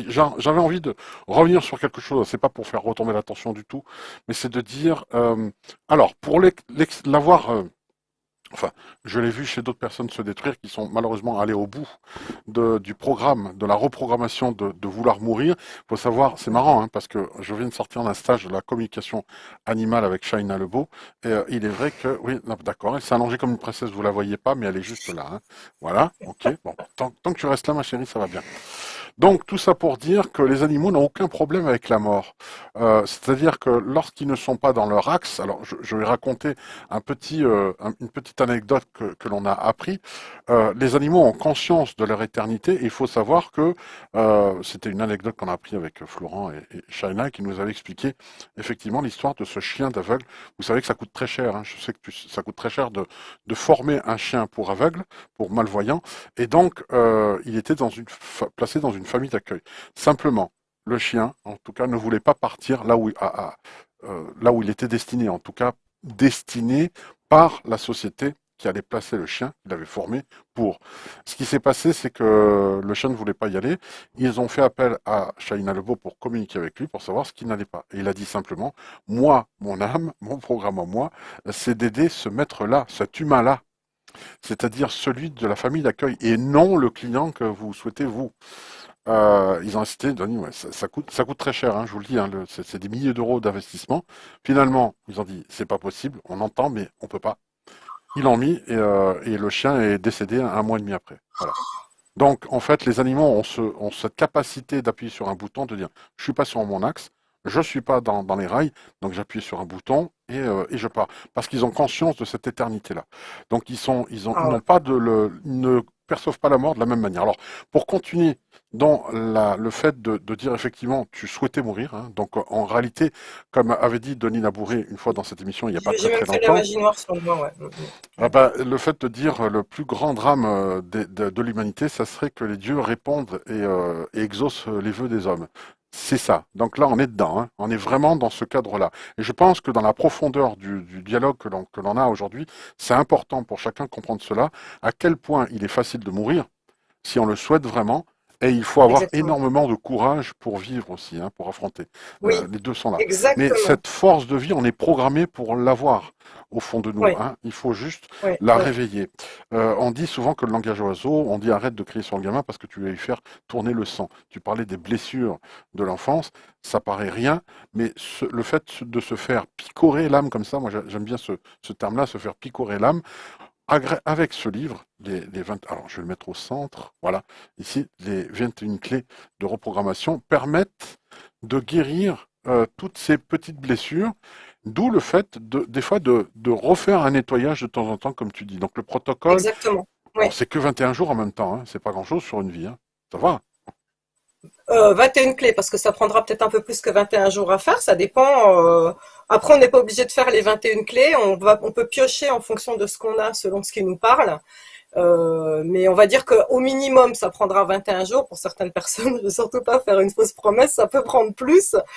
J'avais envie de revenir sur quelque chose, c'est pas pour faire retomber l'attention du tout, mais c'est de dire, alors, pour l'avoir enfin, je l'ai vu chez d'autres personnes se détruire qui sont malheureusement allées au bout du programme, de la reprogrammation de vouloir mourir. Il faut savoir, c'est marrant, hein, parce que je viens de sortir d'un stage de la communication animale avec Shaina Lebeau, et il est vrai que, oui, non, d'accord, elle s'est allongée comme une princesse, vous la voyez pas, mais elle est juste là. Hein. Voilà, ok, bon, tant que tu restes là, ma chérie, ça va bien. Donc tout ça pour dire que les animaux n'ont aucun problème avec la mort. C'est-à-dire que lorsqu'ils ne sont pas dans leur axe, alors je vais raconter une petite anecdote que l'on a appris. Les animaux ont conscience de leur éternité. Et il faut savoir que c'était une anecdote qu'on a appris avec Florent et Shaina qui nous avait expliqué effectivement l'histoire de ce chien d'aveugle. Vous savez que ça coûte très cher. Hein. Je sais que ça coûte très cher de former un chien pour aveugle, pour malvoyant. Et donc, il était placé dans une famille d'accueil. Simplement, le chien, en tout cas, ne voulait pas partir là où il était destiné, en tout cas destiné par la société qui allait placer le chien qu'il avait formé pour. Ce qui s'est passé, c'est que le chien ne voulait pas y aller. Ils ont fait appel à Shaina Lebeau pour communiquer avec lui, pour savoir ce qui n'allait pas. Et il a dit simplement, moi, mon âme, mon programme en moi, c'est d'aider ce maître-là, cet humain-là, c'est-à-dire celui de la famille d'accueil et non le client que vous souhaitez vous. Ils ont insisté, ils ont dit, ouais, ça coûte très cher, hein, je vous le dis, hein, c'est des milliers d'euros d'investissement. Finalement, ils ont dit, c'est pas possible, on entend, mais on peut pas. Ils l'ont mis et le chien est décédé un mois et demi après. Voilà. Donc, en fait, les animaux ont cette capacité d'appuyer sur un bouton, de dire, je suis pas sur mon axe, je suis pas dans les rails, donc j'appuie sur un bouton et je pars. Parce qu'ils ont conscience de cette éternité-là. Donc, ils Ah n'ont ouais. pas ils ne perçoivent pas la mort de la même manière. Alors, pour continuer dans le fait de dire effectivement, tu souhaitais mourir, hein, donc en réalité, comme avait dit Denis Labouré une fois dans cette émission il n'y a pas J'ai très même très fait la longtemps, magie noire sur le moi, ouais. ah bah, le fait de dire le plus grand drame de l'humanité, ça serait que les dieux répondent et exaucent les vœux des hommes. C'est ça. Donc là, on est dedans. Hein. On est vraiment dans ce cadre-là. Et je pense que dans la profondeur du dialogue que l'on a aujourd'hui, c'est important pour chacun de comprendre cela, à quel point il est facile de mourir, si on le souhaite vraiment, et il faut avoir Exactement. énormément de courage pour vivre aussi, hein, pour affronter. Oui, Les deux sont là. Mais exactement. cette force de vie, on est programmé pour l'avoir au fond de nous. Oui, Hein. Il faut juste oui, la oui. réveiller. On dit souvent que le langage oiseau, on dit arrête de crier sur le gamin parce que tu vas lui faire tourner le sang. Tu parlais des blessures de l'enfance, ça paraît rien, mais le fait de se faire picorer l'âme comme ça, moi j'aime bien ce terme-là, se faire picorer l'âme, avec ce livre, alors je vais le mettre au centre, voilà, ici, les 21 clés de reprogrammation permettent de guérir toutes ces petites blessures, d'où le fait des fois de refaire un nettoyage de temps en temps, comme tu dis. Donc le protocole, Exactement. bon, Oui. c'est que 21 jours en même temps, hein, c'est pas grand-chose sur une vie, hein. Ça va. 21 clés, parce que ça prendra peut-être un peu plus que 21 jours à faire, ça dépend. Après, on n'est pas obligé de faire les 21 clés, on peut piocher en fonction de ce qu'on a, selon ce qui nous parle. Mais on va dire qu'au minimum, ça prendra 21 jours pour certaines personnes. Je ne veux surtout pas faire une fausse promesse, ça peut prendre plus.